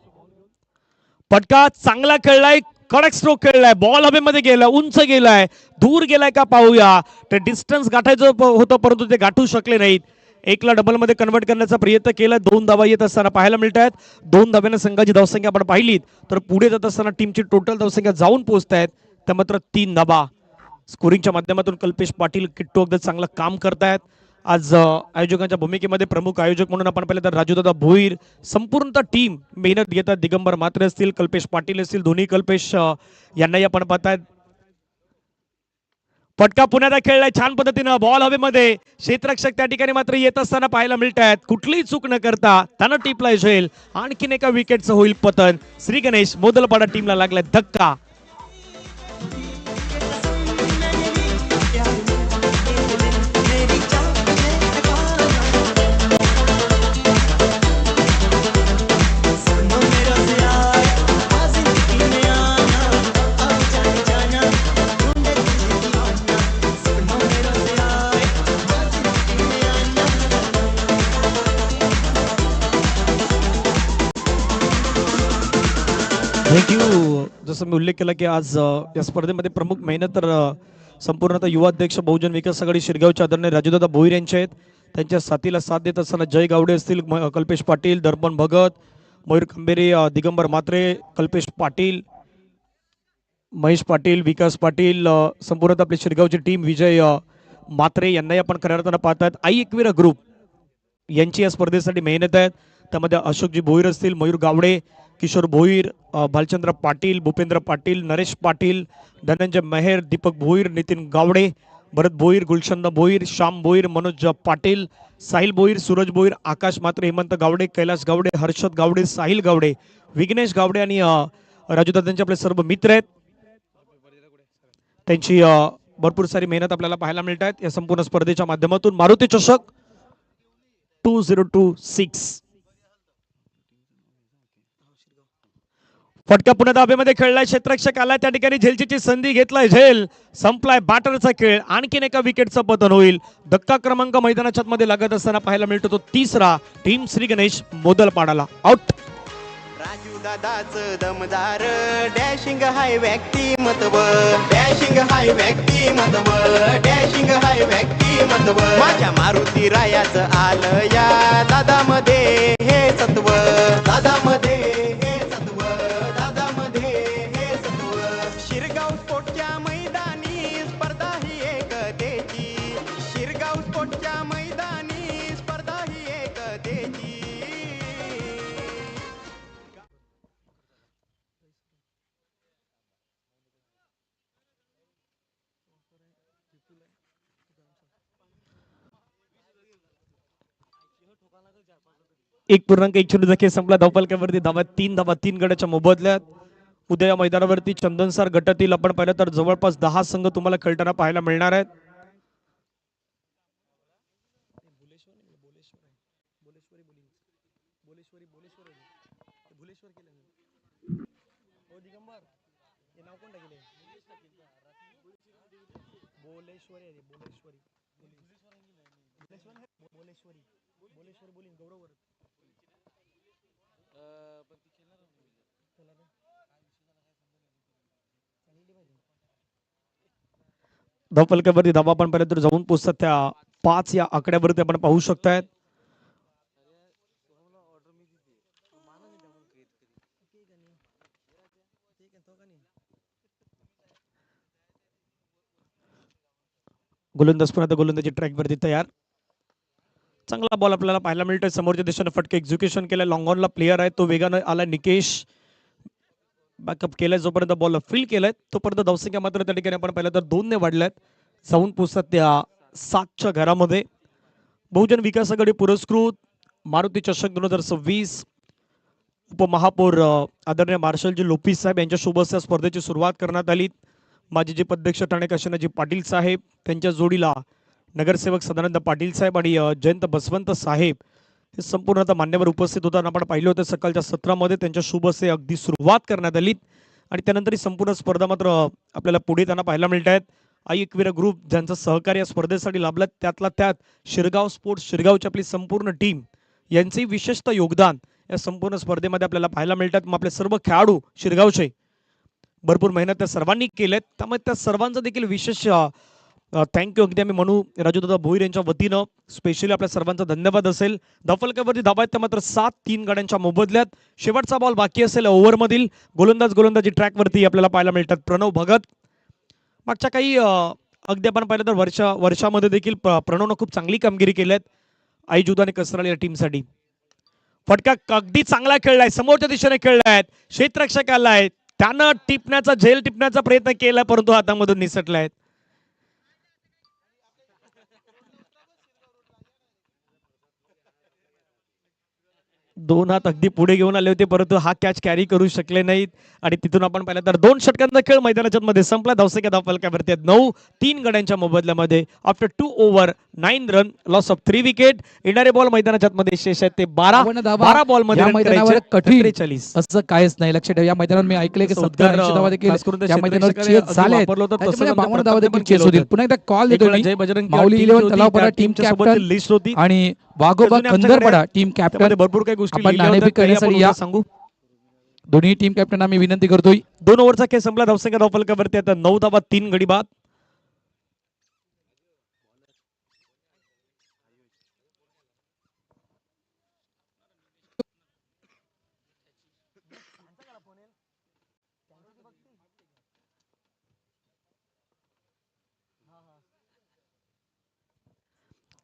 फटका चांगला खेळलाय, कडक स्ट्रोक खेळलाय, बॉल हवेमध्ये गेलाय, उंच गेलाय, दूर गेलाय का पाहूया. ते डिस्टन्स गाठायचं होतं परंतु ते गाठू शकले नाहीत. 1ला डबल मध्ये कन्वर्ट करण्याचा प्रयत्न केला. 2 धावा येत असताना पाहायला मिळत आहेत. 2 धाव्याने संघाची धावसंख्या आपण पाहिलीत तर पुढे जात असताना टीमची टोटल धावसंख्या जाऊन पोहोचत आहेत त्या मात्र 3 धावा. स्कोरिंगच्या माध्यमातून कल्पेश पाटील, किट्टू अगदी चांगलं काम करतायत. आज आयोजकांच्या भूमिकेमध्ये प्रमुख आयोजक म्हणून आपण पाहिलं तर राजूदादा भोईर, संपूर्ण टीम मेहनत घेतात. दिगंबर म्हात्रे असतील, कल्पेश पाटील असतील, दोन्ही कल्पेश यांनाही आपण पाहतायत. फटका पुण्याला खेळलाय छान पद्धतीनं, बॉल हवेमध्ये, क्षेत्ररक्षक त्या ठिकाणी मात्र येत असताना पाहायला मिळत आहेत. कुठलीही चूक न करता त्यानं टिपलाय झेल. आणखीन एका विकेटचं होईल पतन. श्री गणेश मोदलपाडा टीमला लागलाय धक्का. थँक्यू. जसं मी उल्लेख केला की आज या स्पर्धेमध्ये प्रमुख मेहनत तर संपूर्णतः युवा अध्यक्ष बहुजन विकास आघाडी शिरगावचे आदरणीय राजूदादा भोईर यांचे आहेत. त्यांच्या साथीला साथ देत असताना जय गावडे असतील, कल्पेश पाटील, दर्पण भगत, मयूर खंबेरे, दिगंबर म्हात्रे, कल्पेश पाटील, महेश पाटील, विकास पाटील, संपूर्णतः आपली शिरगावची टीम, विजय म्हात्रे यांनाही आपण खऱ्या अर्थानं पाहतात. आई एकविरा ग्रुप यांची या स्पर्धेसाठी मेहनत आहे. त्यामध्ये अशोकजी भोईर असतील, मयूर गावडे, किशोर भोईर, भालचंद्र पाटील, भूपेंद्र पाटील, नरेश पाटील, धनंजय मेहर, दीपक भोईर, नितीन गावडे, भरत भोईर, गुलशंद भोईर, श्याम भोईर, मनोज पाटील, साहिल भोईर, सूरज भोईर, आकाश म्हात्रे, हेमंत गावडे, कैलास गावडे, हर्षद गावडे, साहिल गावडे, विघ्नेश गावडे आणि राजूदादांचे आपले सर्व मित्र आहेत. त्यांची भरपूर सारी मेहनत आपल्याला पाहायला मिळत आहेत या संपूर्ण स्पर्धेच्या माध्यमातून. मारुती चषक 2026. फटका पुन्हा धाब्यामध्ये खेळलाय, क्षेत्ररक्षक आलाय त्या ठिकाणी झेलची संधी घेतलाय झेल, संपलाय बॅटरचा खेळ, आणखीन एका विकेटचं पतन होईल. धक्का क्रमांक मैदानाच्या मध्ये लागत असताना पाहायला मिळतो तो तिसरा टीम श्री गणेश मोदलपाडाला. आउट. राजू दादाच दमदार डॅशिंग हाय व्यक्तिमत्व, डॅशिंग हाय व्यक्तिमत्व, डॅशिंग हाय व्यक्तिमत्व. माझ्या मारुती रायाचं आलं या दादामध्ये हे सत्व, दादामध्ये हे सत्व, दादामध्ये हे सत्व. शिरगाव स्पोर्टच्या मैदानी स्पर्धा ही एकतेची, शिरगाव स्पोर्टच्या मैदानी स्पर्धा ही एकतेची. एक पूर्णांक 1 चेंडूचा खेळ संपला. धावफलकावरती धावा 3 गडाच्या मोबदल्यात. उद्या या मैदानावरती चंदनसार गटातील आपण पाहिलं तर जवळपास 10 संघ तुम्हाला खेळताना पाहायला मिळणार आहेत. धावफलकावरती धावा आपण पाहिलं तर जाऊन पोहोचतात त्या 5 या आकड्यावरती आपण पाहू शकतायत. गोलंदाज पुन्हा गोलंदाजी ट्रॅक वरती तयार. चांगला बॉल आपल्याला पाहायला मिळतोय. समोरच्या दिशेने फटके एक्झिक्युशन केलंय. लॉंग ऑनला प्लेअर आहे तो वेगानं आला निकेश, बॅकअप केलाय. जोपर्यंत बॉल फील केलाय तोपर्यंत धावसंख्या मात्र त्या ठिकाणी आपण पाहिलं तर 2 ने वाढल्यात. जाऊन पोहोचतात त्या 7च्या घरामध्ये. बहुजन विकास आघाडी पुरस्कृत मारुती चषक 2026 उपमहापौर आदरणीय मार्शलजी लोपिस साहेब यांच्या शुभ हस्ते स्पर्धेची सुरुवात करण्यात आली. माजी जे अध्यक्ष ठाणे काशीनाथजी पाटील साहेब त्यांच्या जोडीला नगरसेवक सदानंद पाटील साहेब आणि जयंत बसवंत साहेब हे संपूर्ण आता मान्यवर उपस्थित होताना आपण पाहिलं होतं. सकाळच्या सत्रामध्ये त्यांच्या शुभ हस्ते अगदी सुरुवात करण्यात आली आणि त्यानंतर ही संपूर्ण स्पर्धा मात्र आपल्याला पुढे त्यांना पाहायला मिळत आहेत. आई एकवीरा ग्रुप ज्यांचं सहकार्य स्पर्धेसाठी लाभलं त्यातला त्यात शिरगाव स्पोर्ट्स शिरगावची आपली संपूर्ण टीम यांचंही विशेषतः योगदान या संपूर्ण स्पर्धेमध्ये आपल्याला पाहायला मिळतात. मग आपले सर्व खेळाडू शिरगावचे भरपूर मेहनत त्या सर्वांनी केलेत, त्यामुळे त्या सर्वांचा देखील विशेष थँक्यू अगदी आम्ही म्हणू राजूदादा भोईर यांच्या वतीनं स्पेशली आपल्या सर्वांचा धन्यवाद असेल. धावफलकावरती धावा आहेत त्या मात्र 7 गड्यांच्या मोबदल्यात. शेवटचा बॉल बाकी असेल ओव्हरमधील. गोलंदाजी ट्रॅकवरती आपल्याला पाहायला मिळतात प्रणव भगत. मागच्या काही अगदी आपण पाहिलं तर वर्षामध्ये देखील प्रणवनं खूप चांगली कामगिरी केली आहे आई जुदा आणि कसराली या टीमसाठी. फटका अगदी चांगला खेळलाय, समोरच्या दिशेने खेळलाय, क्षेत्ररक्षक आलाय, त्यानं टिपण्याचा झेल टिपण्याचा प्रयत्न केला परंतु हातामधून निसटलाय. 2 हात अगदी पुढे घेऊन आले होते परंतु हा कॅच कॅरी करू शकले नाहीत आणि तिथून आपण पाहिलं तर 2 षटकांचा खेळ मैदानाच्या मध्ये संपला. धावसंख्या धावफलकावरती 9 गड्यांच्या मोबदल्यामध्ये after 2 over 9 run loss of 3 wicket. येणारे बॉल मैदानाच्या मध्ये शेष आहेत ते 12 बॉल मध्ये या मैदानावर रन कठीण 43. असं काहीच नाही. लक्षात ठेवा या मैदानावर मी ऐकलंय की 70-80 धावा देखील या मैदानावर चेस झाले. 52 धावा देखील चेस होतील. पुन्हा एकदा कॉल देतो मी. माऊली 11 तलावपाडा टीम कॅप्टन लिस्ट होती आणि वाघोबा खंदरपाडा टीम कॅप्टन भरपूर काही गोष्टी आपण नाणेफेक करण्यासाठी या सांगू. दोन्ही टीम कॅप्टन आम्ही विनंती करतोय. 2 ओव्हरचा खेळ संपला. धावसंख्या धावफलकावरती आता 9 धावा 3 गडी बाद.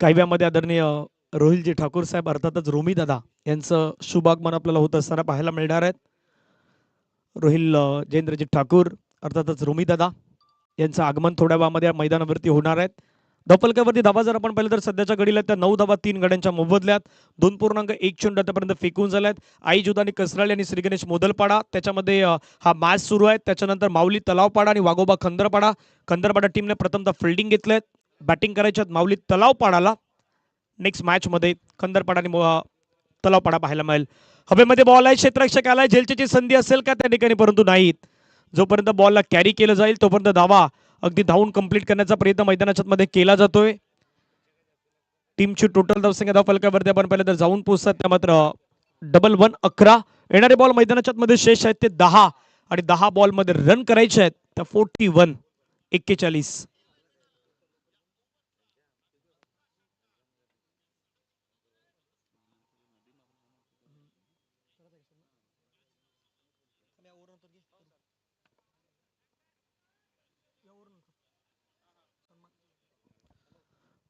काही वेळामध्ये आदरणीय रोहिलजी ठाकूर साहेब अर्थातच रोमी दादा यांचं शुभ आगमन आपल्याला होत असताना पाहायला मिळणार आहेत. रोहिल जयेंद्रजी ठाकूर अर्थातच रोमी दादा यांचं आगमन थोड्या वेळामध्ये मैदानावरती होणार आहेत. धावफलकावरती धावा जर आपण पाहिलं तर सध्याच्या घडीला त्या 9 धावा 3 गड्यांच्या मोबदल्यात 2.1 चेंडू आतापर्यंत फेकून झाल्यात. आई जुदा आणि कसराळी आणि श्री गणेश मोदलपाडा त्याच्यामध्ये हा मॅच सुरू आहे. त्याच्यानंतर माऊली तलावपाडा आणि वाघोबा खंदरपाडा टीमने प्रथमतः फिल्डिंग घेतलेत. बॅटिंग करायच्यात माऊली तलावपाडाला. नेक्स्ट मॅच मध्ये खंदरपाडा आणि तलावपाडा पाहायला मिळेल. हवेमध्ये बॉल आहे, क्षेत्ररक्षक आलाय, झेलची संधी असेल का त्या ठिकाणी, परंतु नाहीत. जोपर्यंत बॉलला कॅरी केलं जाईल तोपर्यंत धावा अगदी धावून कंप्लीट करण्याचा प्रयत्न मैदानाच्या मध्ये केला जातोय. टीमची टोटल धावसंख्या धाव फलकावरती आपण पाहिलं तर जाऊन पोहोचतात त्या मात्र डबल 11. येणारे बॉल मैदानाच्या मध्ये शेष आहेत ते 10 आणि 10 बॉल मध्ये रन करायचे आहेत त्या 41.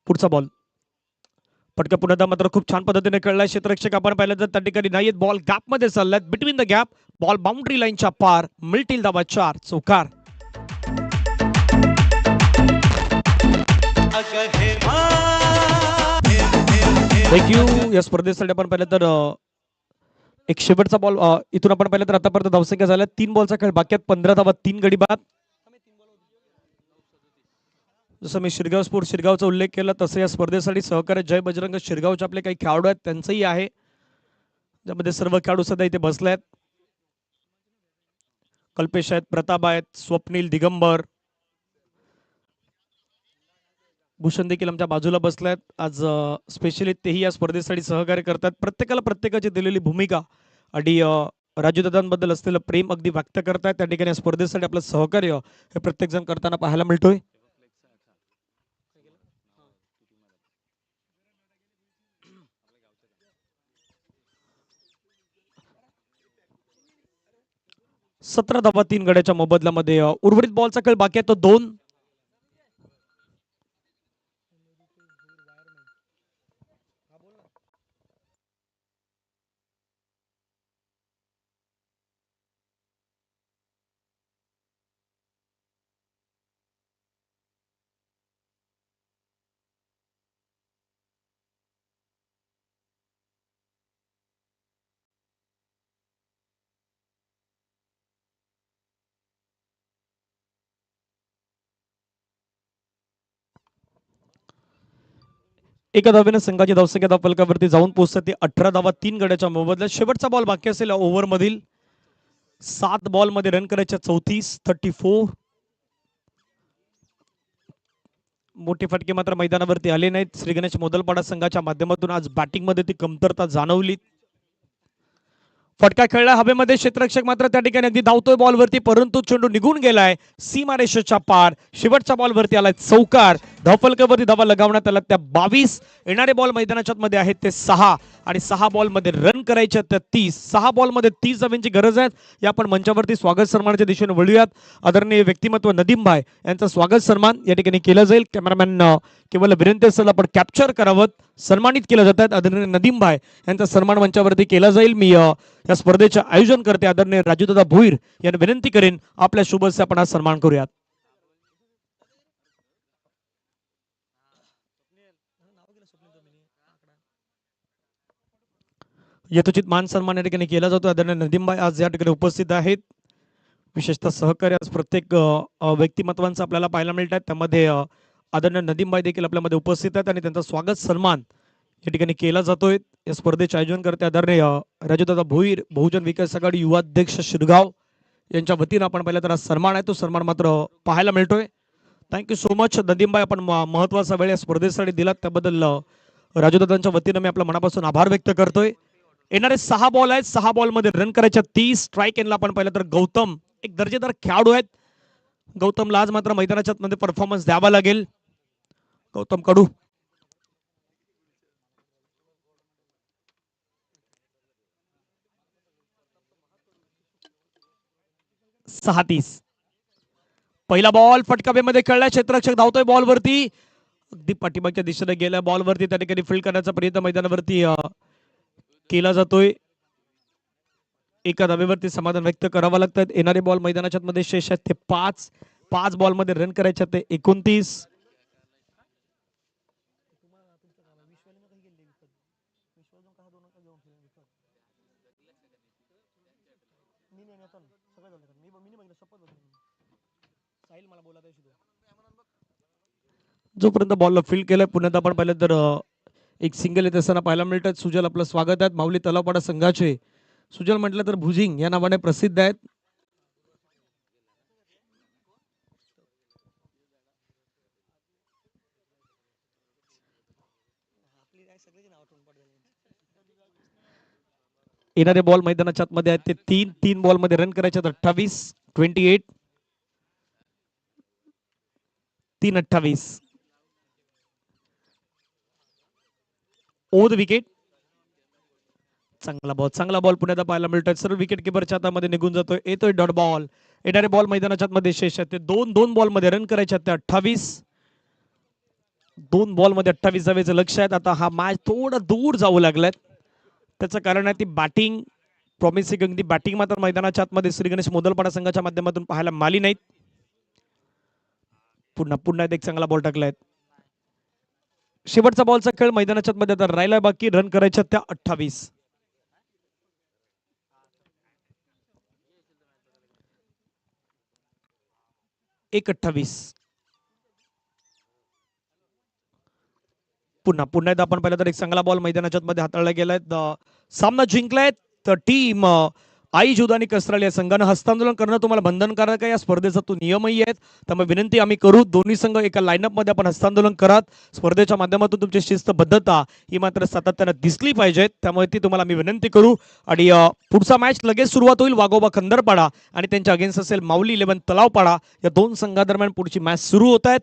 पुढचा बॉल पटका पुन्हा मात्र खूप छान पद्धतीने खेळलाय क्षेत्ररक्षक आपण पाहिलं तर त्या ठिकाणी नाहीत. बॉल गॅप मध्ये चाललाय, between the gap ball boundary लाईनच्या पार, मिळतील धावा 4 चौकार. थँक्यू. या स्पर्धेसाठी आपण पाहिलं तर एक शेवटचा बॉल इथून आपण पाहिलं तर आतापर्यंत धावसंख्या झाल्या 3 बॉलचा खेळ बाकी आहेत, 15 धावा 3 गडी बाद. जसं मी शिरगाव स्पोर्ट शिरगावचा उल्लेख केला तसं या स्पर्धेसाठी सहकार्य जय बजरंग शिरगावचे आपले काही खेळाडू आहेत त्यांचंही आहे, ज्यामध्ये सर्व खेळाडू सध्या इथे बसले आहेत. कल्पेश आहेत, प्रताप आहेत, स्वप्नील, दिगंबर, भूषण देखील आमच्या बाजूला बसले आहेत. आज स्पेशली तेही या स्पर्धेसाठी सहकार्य करतात. प्रत्येकाला प्रत्येकाची दिलेली भूमिका आणि राजूदादांबद्दल असलेलं प्रेम अगदी व्यक्त करतायत. त्या ठिकाणी या स्पर्धेसाठी आपलं सहकार्य हे प्रत्येक जण करताना पाहायला मिळतोय. सतरा धावा 3 गड्याच्या मोबदल्यामध्ये उर्वरित बॉलचा खेळ बाकी आहे तो 2. एका धावेने संघाची धावसंख्या धाव फलकावरती जाऊन पोहोचतात ते 18 धावा 3 गड्याच्या मोबदल्यात. शेवटचा बॉल बाकी असेल ओव्हर मधील 7 बॉल मध्ये रन करायच्या 34. मोठे फटके मात्र मैदानावरती आले नाहीत. श्री गणेश मोदलपाडा संघाच्या माध्यमातून आज बॅटिंग मध्ये ती कमतरता जाणवली. फटका खेळला हवेमध्ये, क्षेत्ररक्षक मात्र त्या ठिकाणी अगदी धावतोय बॉलवरती, परंतु चेंडू निघून गेलाय सीमारेषेच्या पार. शेवटच्या बॉलवरती आलाय चौकार. धावफलकावरती धावा लगावण्यात आला त्या 22. येणारे बॉल मैदानाच्या मध्ये आहेत ते 6 आणि 6 बॉल मध्ये रन करायचे त्या 30. 6 बॉल मध्ये 30 धावांची गरज आहे. या आपण मंचावरती स्वागत सन्मानाच्या दिशेने वळूयात. आदरणीय व्यक्तिमत्व नदीम भाई यांचा स्वागत सन्मान या ठिकाणी केला जाईल. कॅमेरामॅन केवळ विनंती असेल आपण कॅप्चर करावं. सन्मानित केलं जातात आदरणीय नदीम भाई यांचा सन्मान मंचावरती केला जाईल. मी या स्पर्धेचे आयोजन करते आदरणीय राजूदादा भोईर यांना विनंती करेन आपल्या शुभ हस्ते आपण हा सन्मान करूयात. यथोचित मान सन्मान या ठिकाणी केला जातो. आदरणीय नदीमबाई आज या ठिकाणी उपस्थित आहेत. विशेषतः सहकार्य आज प्रत्येक व्यक्तिमत्वांचं आपल्याला पाहायला मिळतात. त्यामध्ये आदरणीय नदीमबाई देखील आपल्यामध्ये उपस्थित आहेत आणि त्यांचा स्वागत सन्मान या ठिकाणी केला जातोय. या स्पर्धेचे आयोजन करते आदरणीय राजूदादा भोईर, बहुजन विकास आघाडी युवा अध्यक्ष शिरगाव यांच्या वतीनं आपण पाहिलं तर आज सन्मान आहे, तो सन्मान मात्र पाहायला मिळतोय. थँक्यू सो मच नदीमबाई, आपण महत्वाचा वेळ या स्पर्धेसाठी दिलात त्याबद्दल राजूदादांच्या वतीनं मी आपला मनापासून आभार व्यक्त करतोय. येणारे 6 बॉल आहेत, 6 बॉल मध्ये रन करायच्या 30. स्ट्राईक एंडला आपण पाहिलं तर गौतम एक दर्जेदार खेळाडू आहेत. गौतमला आज मात्र मैदानाच्या मध्ये परफॉर्मन्स द्यावा लागेल. गौतम कडू पहिला बॉल फटकावेमध्ये खेळला. क्षेत्ररक्षक धावतोय बॉलवरती, अगदी पाठीमागच्या दिशेने गेल्या बॉलवरती त्या ठिकाणी फील्ड करण्याचा प्रयत्न मैदानावरती केला जातोय. एका धावेवरती समाधान व्यक्त करावं लागतं. येणारे बॉल मैदानाच्या मध्ये शेष आहेत ते 5. 5 बॉल मध्ये रन करायचे ते 29. जोपर्यंत बॉलला फील्ड केलं पुण्यात आपण पाहिलं तर एक सिंगल येत असताना पाहायला मिळतात. सुजल आपलं स्वागत आहे. माऊली तलावपाडा संघाचे सुजल म्हटलं तर भुजिंग या नावाने प्रसिद्ध आहेत. येणारे बॉल मैदानाच्या आतमध्ये आहेत ते तीन बॉल मध्ये रन करायचे 28 28 3-28 ओव्हर द विकेट. चांगला बॉल पुण्यात पाहायला मिळतोय. सर्व विकेट किपरच्या हातामध्ये निघून जातोय. येतोय डॉट बॉल. येणारे बॉल मैदानाच्या आतमध्ये शेष आहेत ते दोन बॉल मध्ये रन करायचे आहेत ते 28. 2 बॉल मध्ये 28 जावेचं लक्ष आहे. आता हा मॅच थोडा दूर जाऊ लागलाय. त्याचं कारण आहे ती बॅटिंग प्रॉमिसिंग अगदी बॅटिंग मात्र मैदानाच्या आतमध्ये श्री गणेश मोदलपाडा संघाच्या माध्यमातून पाहायला मिळाली नाहीत. पुन्हा एक चांगला बॉल टाकलाय. शेवटचा बॉलचा खेळ मैदानाच्या आतमध्ये आता राहिलाय बाकी. रन करायच्या त्या 28. एक 28. पुन्हा एकदा आपण पाहिलं तर एक चांगला बॉल मैदानाच्या मध्ये हाताळला गेलाय. सामना जिंकलाय तर टीम आई जुदानी कसराल या संघानं. हस्तांदोलन करणं तुम्हाला बंधनकारक आहे. या स्पर्धेचा तो नियमही आहे. त्यामुळे विनंती आम्ही करू दोन्ही संघ एका लाईनअप मध्ये आपण हस्तांदोलन करात. स्पर्धेच्या माध्यमातून तुमची शिस्तबद्धता ही मात्र सातत्यानं दिसली पाहिजे. त्यामुळे ती तुम्हाला आम्ही विनंती करू. आणि पुढचा मॅच लगेच सुरुवात होईल. वाघोबा खंदरपाडा आणि त्यांच्या अगेन्स्ट असेल माऊली 11 तलावपाडा. या दोन संघादरम्यान पुढची मॅच सुरू होत आहे.